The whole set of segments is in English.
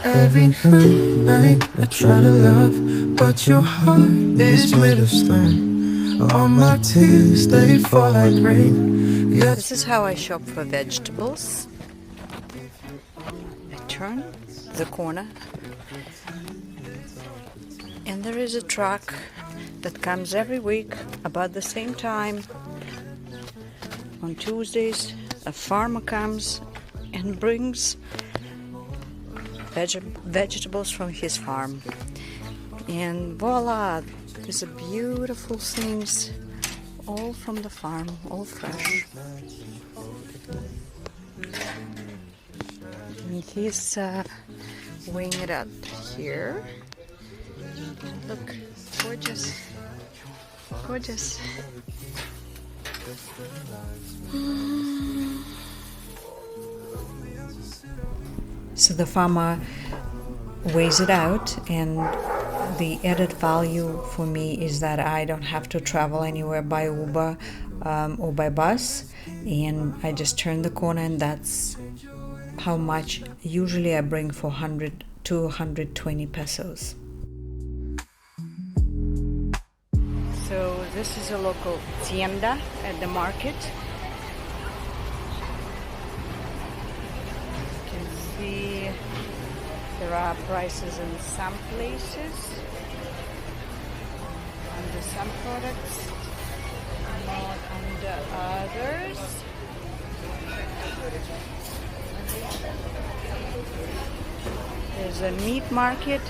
Every night I try to love, but your heart is made of stone. All my tears, they fall like rain. This is how I shop for vegetables. I turn the corner and there is a truck that comes every week about the same time. On Tuesdays, a farmer comes and brings vegetables from his farm. And voila, these are beautiful things, all from the farm, all fresh. And he's weighing it out here. Look, gorgeous, gorgeous. So the farmer weighs it out, and the added value for me is that I don't have to travel anywhere by Uber or by bus, and I just turn the corner, and that's how much usually I bring for 100 to 120 pesos. So this is a local tienda at the market. You can see there are prices in some places, under some products, not under others. There's a meat market.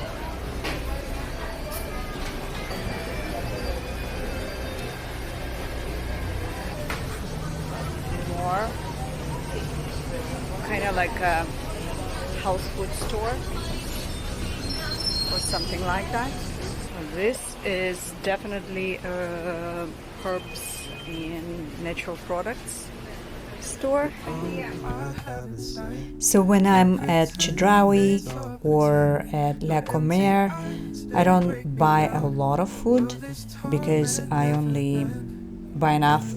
More kind of like a health food store or something like that. This is definitely a herbs and natural products store. So when I'm at Chedraui or at La Comer, I don't buy a lot of food because I only buy enough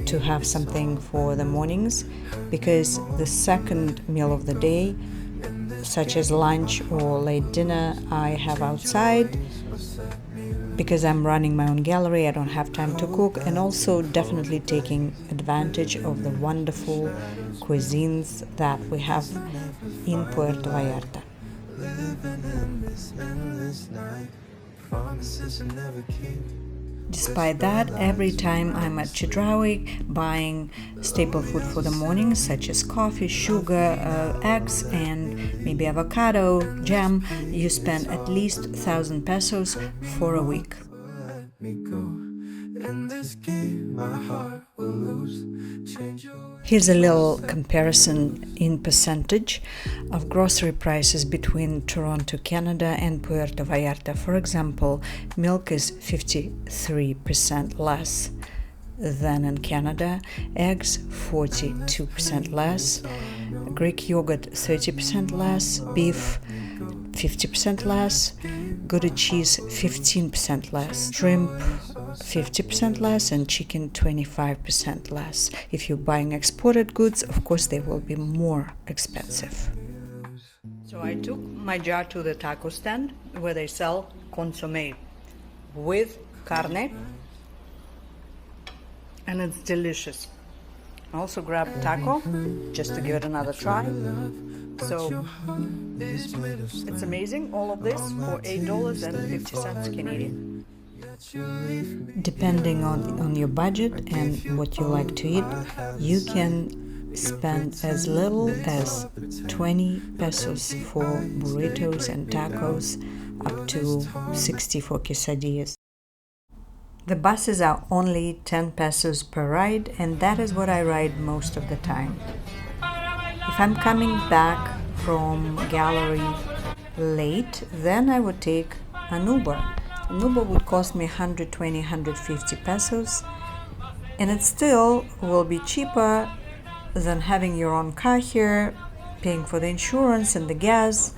to have something for the mornings, because the second meal of the day, such as lunch or late dinner, I have outside. Because I'm running my own gallery, I don't have time to cook, and also definitely taking advantage of the wonderful cuisines that we have in Puerto Vallarta. Despite that, every time I'm at Chedraui buying staple food for the morning, such as coffee, sugar, eggs, and maybe avocado, jam, you spend at least 1,000 pesos for a week. Here's a little comparison in percentage of grocery prices between Toronto, Canada and Puerto Vallarta. For example, milk is 53% less than in Canada, eggs 42% less, Greek yogurt 30% less, beef 50% less, Gouda cheese 15% less, shrimp 50% less, and chicken 25% less. If you're buying exported goods, of course they will be more expensive. So I took my jar to the taco stand where they sell consomme with carne, and it's delicious. I also grabbed taco just to give it another try. So it's amazing, all of this for $8.50 Canadian. Depending on your budget and what you like to eat, you can spend as little as 20 pesos for burritos and tacos, up to 60 for quesadillas. The buses are only 10 pesos per ride, and that is what I ride most of the time. If I'm coming back from gallery late, then I would take an Uber. An Uber would cost me 120, 150 pesos, and it still will be cheaper than having your own car here, paying for the insurance and the gas,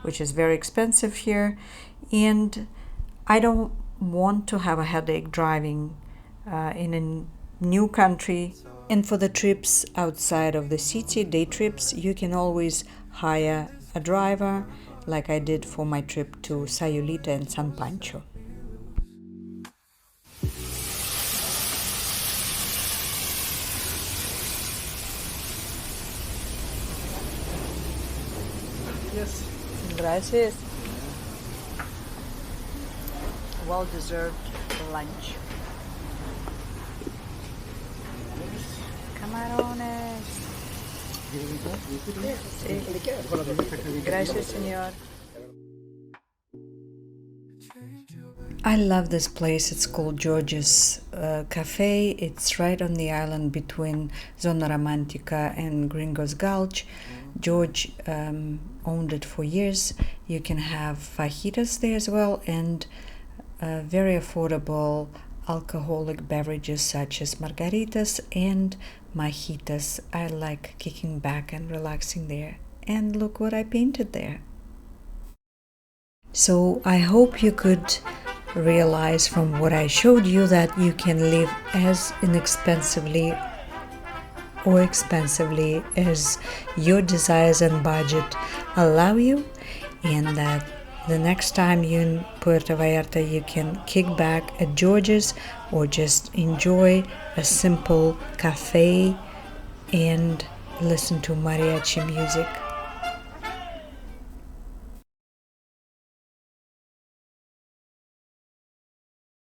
which is very expensive here, and I don't want to have a headache driving in a new country. And for the trips outside of the city, day trips, you can always hire a driver like I did for my trip to Sayulita and San Pancho. Yes. Gracias. Well-deserved lunch. Camarones. Sí. Gracias, señor. I love this place. It's called George's Cafe. It's right on the island between Zona Romantica and Gringos Gulch. George owned it for years. You can have fajitas there as well, and very affordable alcoholic beverages such as margaritas and mojitos. I like kicking back and relaxing there. And look what I painted there. So I hope you could realize from what I showed you that you can live as inexpensively or expensively as your desires and budget allow you, and that the next time you're in Puerto Vallarta you can kick back at George's or just enjoy a simple cafe and listen to mariachi music.